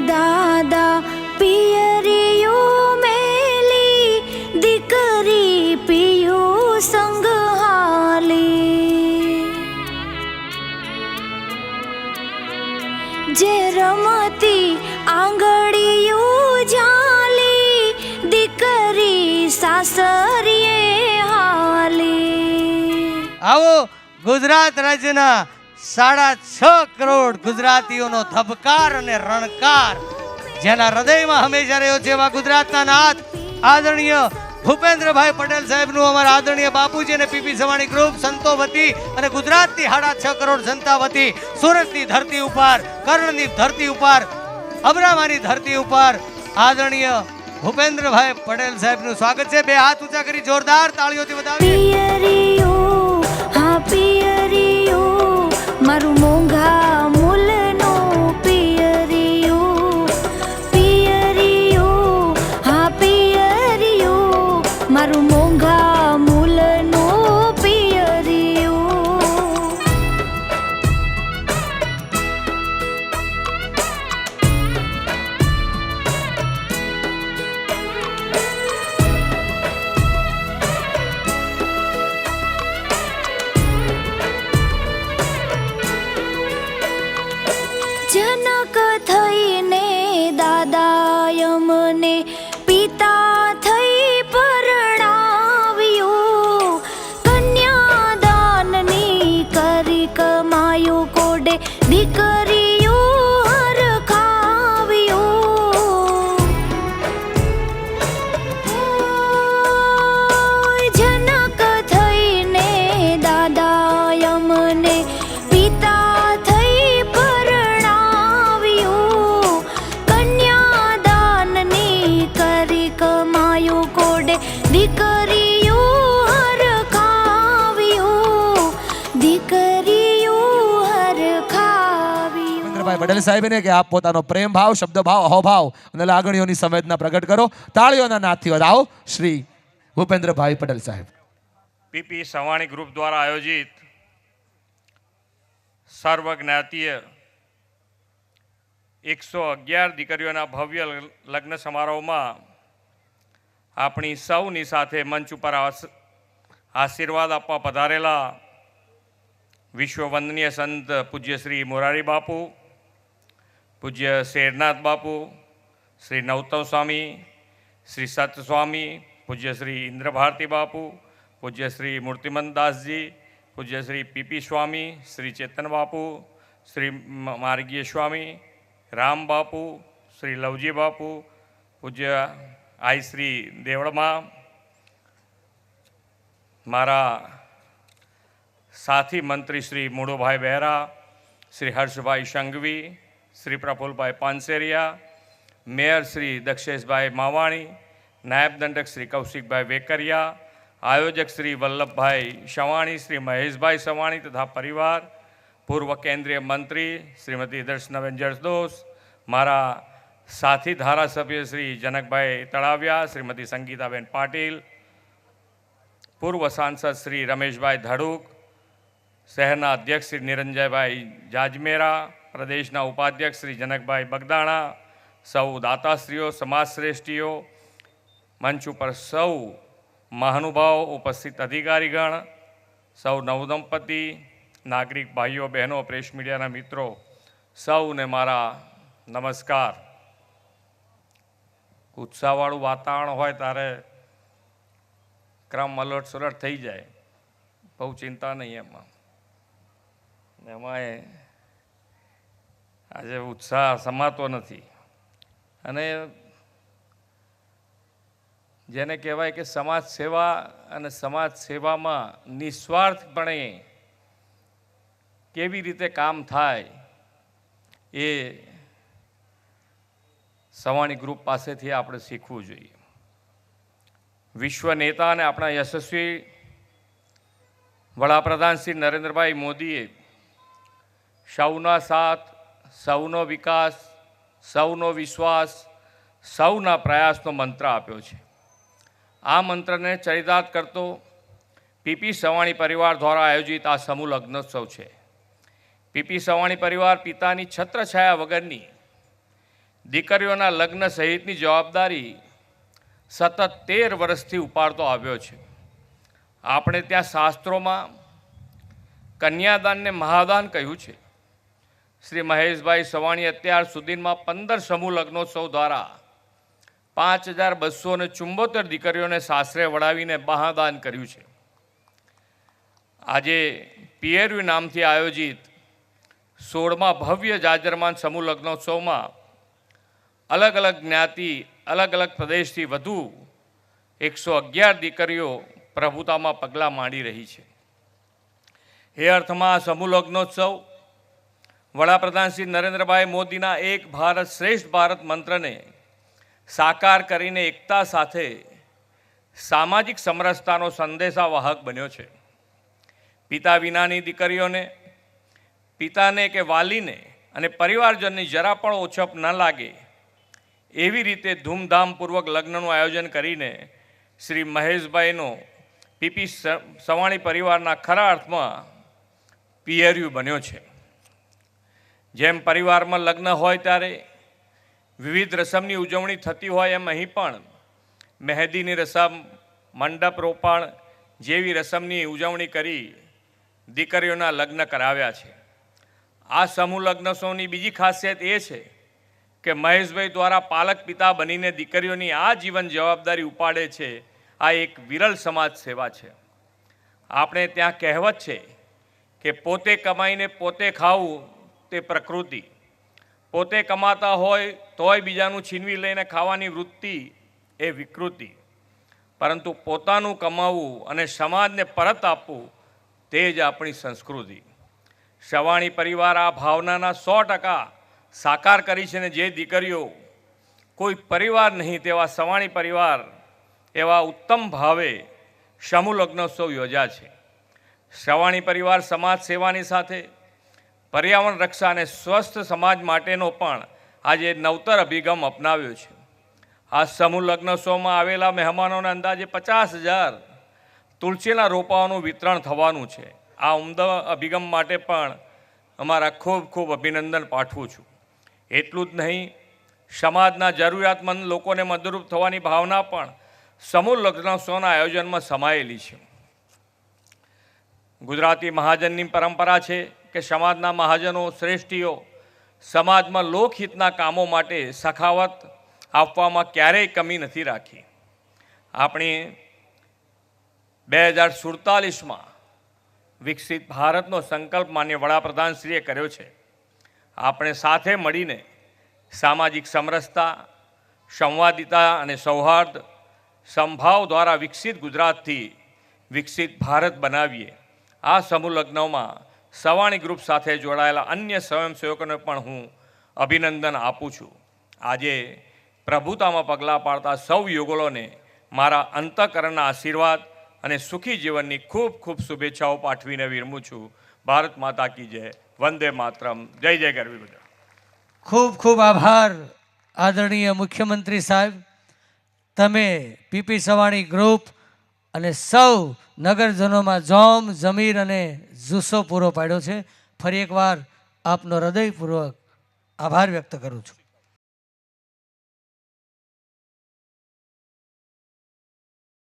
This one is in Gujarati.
દાદા પિયરિયું મેલી દીકરી પિયું સંગ હાલી જે રમતી આંગળીયું ઝાલી દીકરી સાસરીએ હાલી। આવો ગુજરાત રાજ્યના 6.5 કરોડ ગુજરાતીઓનો ધબકાર અને રણકાર જેના હૃદયમાં હંમેશા રહ્યો છે એવા ગુજરાતના નાથ આદરણીય ભૂપેન્દ્રભાઈ પટેલ સાહેબનું અમારા આદરણીય બાપુજી અને પીપી સવાણી ગ્રુપ સંતો વતી અને ગુજરાતની 6.5 કરોડ જનતા વતી સુરતની ધરતી ઉપર, કર્ણની ધરતી ઉપર, અબરામાની ધરતી ઉપર આદરણીય ભૂપેન્દ્રભાઈ પટેલ સાહેબનું સ્વાગત છે। બે હાથ ઊંચા કરી જોરદાર તાળીઓથી વધાવીએ। મારું મોંઘા મૂલનું પિયરિયું પિયરિયું હા પિયરિયું મારું મોંઘા મૂલનું પિયરિયું। જનક થઈને દાદાય મને પિતા થઈ પરણાવ્યું કન્યાદાનની કરી કમાયું કોડે દીકરીયું હરખાવ્યું। જનક થઈને દાદાય મને પિતા દીકરીયું હરખાવ્યું દીકરીયું હરખાવ્યું। ભૂપેન્દ્રભાઈ પટેલ સાહેબને કે આપ પોતાનો પ્રેમ ભાવ, શબ્દ ભાવ, અહોભાવ અને લાગણીઓની સંવેદના પ્રગટ કરો। તાળીઓના નાદથી વધાવો શ્રી ભૂપેન્દ્રભાઈ પટેલ સાહેબ। પીપી સવાણી ગ્રુપ દ્વારા આયોજિત સર્વજ્ઞાતીય 111 દીકરીઓના ભવ્ય લગ્ન સમારોહમાં આપણી સૌની સાથે મંચ ઉપર આશીર્વાદ આપવા પધારેલા વિશ્વવંદનીય સંત પૂજ્ય શ્રી મોરારી બાપુ, પૂજ્ય શેરનાથ બાપુ, શ્રી નૌતમ સ્વામી, શ્રી સત સ્વામી, પૂજ્ય શ્રી ઇન્દ્રભારતી બાપુ, પૂજ્ય શ્રી મૂર્તિમંત દાસજી, પૂજ્ય શ્રી પીપી સ્વામી, શ્રી ચેતન બાપુ, શ્રી માર્ગીય સ્વામી, રામ બાપુ, શ્રી લવજી બાપુ, પૂજ્ય આઈ શ્રી દેવળમાં, મારા સાથી મંત્રી શ્રી મુળુભાઈ બહેરા, શ્રી હર્ષભાઈ સંઘવી, શ્રી પ્રફુલભાઈ પાનસેરિયા, મેયર શ્રી દક્ષેશભાઈ માવાણી, નાયબ દંડક શ્રી કૌશિકભાઈ વેકરિયા, આયોજક શ્રી વલ્લભભાઈ સવાણી, શ્રી મહેશભાઈ સવાણી તથા પરિવાર, પૂર્વ કેન્દ્રીય મંત્રી શ્રીમતી દર્શનાબેન જરદોસ, મારા સાથી ધારાસભ્ય શ્રી જનકભાઈ તળાવિયા, શ્રીમતી સંગીતાબેન પાટીલ, પૂર્વ સાંસદ શ્રી રમેશભાઈ ધડુક, શહેરના અધ્યક્ષ શ્રી નિરંજયભાઈ જાજમેરા, પ્રદેશના ઉપાધ્યક્ષ શ્રી જનકભાઈ બગદાણા, સૌ દાતાશ્રીઓ, સમાજશ્રેષ્ઠીઓ, મંચ ઉપર સૌ મહાનુભાવો, ઉપસ્થિત અધિકારીગણ, સૌ નવદંપતિ, નાગરિક ભાઈઓ બહેનો, પ્રેસ મીડિયાના મિત્રો, સૌને મારા નમસ્કાર। ઉત્સાહવાળું વાતાવરણ હોય ત્યારે ક્રમ અલટ સુલટ થઈ જાય, બહુ ચિંતા નહીં એમાંય આજે ઉત્સાહ સમાતો નથી। અને જેને કહેવાય કે સમાજ સેવા અને સમાજ સેવામાં નિસ્વાર્થપણે કેવી રીતે કામ થાય એ સવાણી ગ્રુપ પાસેથી આપણે શીખવું જોઈએ। વિશ્વ નેતા અને આપણા યશસ્વી વડાપ્રધાન શ્રી નરેન્દ્રભાઈ મોદીએ સૌના સાથ, સૌનો વિકાસ, સૌનો વિશ્વાસ, સૌના પ્રયાસનો મંત્ર આપ્યો છે। આ મંત્રને ચરિતાર્થ કરતો પીપી સવાણી પરિવાર દ્વારા આયોજિત આ સમૂહ લગ્નોત્સવ છે। પીપી સવાણી પરિવાર પિતાની છત્રછાયા વગરની દીકરીઓના લગ્ન સહિતની જવાબદારી સતત 13 વર્ષથી ઉપાડતો આવ્યો છે. આપણે ત્યાં શાસ્ત્રોમાં કન્યાદાનને મહાદાન કહ્યું છે. શ્રી મહેશભાઈ સવાણી અત્યાર સુધીમાં 15 સમૂહ લગ્નોત્સવ દ્વારા 5274 દીકરીઓને સાસરે વળાવીને મહાદાન કર્યું છે. આજે PRU નામથી આયોજિત 16મા ભવ્ય જાજરમાન સમૂહ લગ્નોત્સવમાં અલગ અલગ જ્ઞાતિ અલગ અલગ પ્રદેશથી વધુ 111 દીકરીઓ પ્રભુતામાં પગલાં માંડી રહી છે. એ અર્થમાં આ સમૂહ લગ્નોત્સવ વડાપ્રધાન શ્રી નરેન્દ્રભાઈ મોદીના એક ભારત શ્રેષ્ઠ ભારત મંત્રને સાકાર કરીને એકતા સાથે સામાજિક સમરસતાનો સંદેશાવાહક બન્યો છે. પિતા વિનાની દીકરીઓને પિતાને કે વાલીને અને પરિવારજનની જરા પણ ઓછપ ન લાગે એવી રીતે ધૂમધામપૂર્વક લગ્નનું આયોજન કરીને શ્રી મહેશભાઈનો PP સવાણી પરિવારના ખરા અર્થમાં PRU બન્યો છે. જેમ પરિવારમાં લગ્ન હોય ત્યારે વિવિધ રસમની ઉજવણી થતી હોય એમ અહીં પણ મહેંદીની રસમ, મંડપ રોપણ જેવી રસમની ઉજવણી કરી દીકરીઓના લગ્ન કરાવ્યા છે. આ સમૂહ લગ્નોત્સવની બીજી ખાસિયત એ છે કે મહેશભાઈ દ્વારા પાલક પિતા બનીને દીકરીઓની આ જીવન જવાબદારી ઉપાડે છે. આ એક વિરલ સમાજ સેવા છે. આપણે ત્યાં કહેવત છે કે પોતે કમાઈને પોતે ખાવું તે પ્રકૃતિ, પોતે કમાતા હોય તોય બીજાનું છીનવી લઈને ખાવાની વૃત્તિ એ વિકૃતિ, પરંતુ પોતાનું કમાવવું અને સમાજને પરત આપવું તે જ આપણી સંસ્કૃતિ. સવાણી પરિવાર આ ભાવનાના 100% સાકાર કરી છે. ને જે દીકરીઓ કોઈ પરિવાર નહીં તેવા સવાણી પરિવાર એવા ઉત્તમ ભાવે સમૂહ લગ્નોત્સવ યોજ્યા છે. સવાણી પરિવાર સમાજ સેવાની સાથે પર્યાવરણ રક્ષા અને સ્વસ્થ સમાજ માટેનો પણ આજે નવતર અભિગમ અપનાવ્યો છે. આ સમૂહ લગ્નોત્સવમાં આવેલા મહેમાનોને અંદાજે 50,000 તુલસીના રોપાઓનું વિતરણ થવાનું છે. આ ઉમદા અભિગમ માટે પણ અમારા ખૂબ ખૂબ અભિનંદન પાઠવું છું. એટલું જ નહીં, સમાજના જરૂરિયાતમંદ લોકોને મદદરૂપ થવાની ભાવના પણ સમૂહ લગ્નોત્સવના આયોજનમાં સમાયેલી છે. ગુજરાતી મહાજનની પરંપરા છે કે સમાજના મહાજનો શ્રેષ્ઠીઓ સમાજમાં લોકહિતના કામો માટે સખાવત આપવામાં ક્યારેય કમી નથી રાખી. આપણી 2047માં વિકસિત ભારતનો સંકલ્પ માન્ય વડાપ્રધાનશ્રીએ કર્યો છે. આપણે સાથે મળીને સામાજિક સમરસતા, સંવાદિતા અને સૌહાર્દ સંભાવ દ્વારા વિકસિત ગુજરાતથી વિકસિત ભારત બનાવીએ. આ સમૂહ લગ્નોમાં સવાણી ગ્રુપ સાથે જોડાયેલા અન્ય સ્વયંસેવકોને પણ હું અભિનંદન આપું છું. આજે પ્રભુતામાં પગલાં પાડતા સૌ યુગલોને મારા અંતઃકરણના આશીર્વાદ અને સુખી જીવનની ખૂબ ખૂબ શુભેચ્છાઓ પાઠવીને વિરમું છું. ભારત માતા કી જય. વંદે માતરમ. જય જય ગરવી બધા. ખૂબ ખૂબ આભાર આદરણીય મુખ્યમંત્રી સાહેબ. તમે PP સવાણી ગ્રુપ અને સૌ નગરજનોમાં જોમ, જમીર અને જુસ્સો પૂરો પાડ્યો છે. ફરી એકવાર આપનો હૃદયપૂર્વક આભાર વ્યક્ત કરું છું.